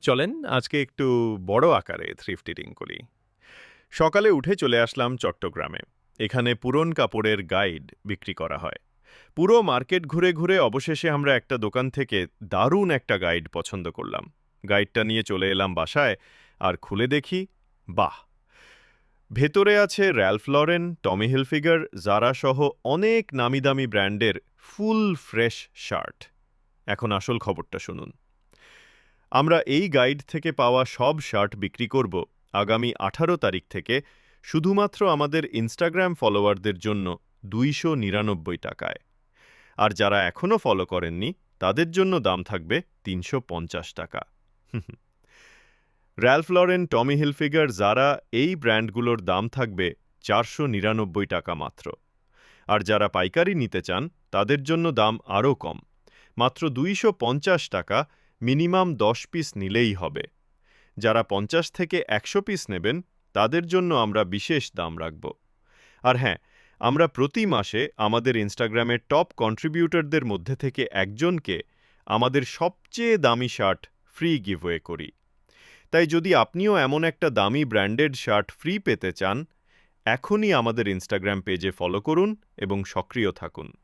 চলেন আজকে একটু বড় আকারে থ্রিফট ইটিং করি। সকালে উঠে চলে আসলাম চট্টগ্রামে। এখানে পুরন কাপড়ের গাইড বিক্রি করা হয়। পুরো মার্কেট ঘুরে ঘুরে অবশেষে আমরা একটা দোকান থেকে দারুণ একটা গাইড পছন্দ করলাম। গাইডটা নিয়ে চলে এলাম বাসায়, আর খুলে দেখি, বাহ! ভেতরে আছে র্যালফ লরেন, টমি হিলফিগার, জারা সহ অনেক নামিদামি ব্র্যান্ডের ফুল ফ্রেশ শার্ট। এখন আসল খবরটা শুনুন। আমরা এই গাইড থেকে পাওয়া সব শার্ট বিক্রি করব আগামী ১৮ তারিখ থেকে শুধুমাত্র আমাদের ইনস্টাগ্রাম ফলোয়ারদের জন্য ২৯৯ টাকায়। আর যারা এখনও ফলো করেননি তাদের জন্য দাম থাকবে ৩৫০ টাকা। র্যালফ লরেন, টমি হিলফিগার, জারা এই ব্র্যান্ডগুলোর দাম থাকবে ৪৯৯ টাকা মাত্র। আর যারা পাইকারি নিতে চান তাদের জন্য দাম আরও কম, মাত্র ২৫০ টাকা। মিনিমাম ১০ পিস নিলেই হবে। যারা ৫০ থেকে ১০০ পিস নেবেন তাদের জন্য আমরা বিশেষ দাম রাখব। আর হ্যাঁ, আমরা প্রতি মাসে আমাদের ইনস্টাগ্রামের টপ কন্ট্রিবিউটরদের মধ্যে থেকে একজনকে আমাদের সবচেয়ে দামি শার্ট ফ্রি গিভওয়ে করি। তাই যদি আপনিও এমন একটা দামি ব্র্যান্ডেড শার্ট ফ্রি পেতে চান, এখনই আমাদের ইনস্টাগ্রাম পেজে ফলো করুন এবং সক্রিয় থাকুন।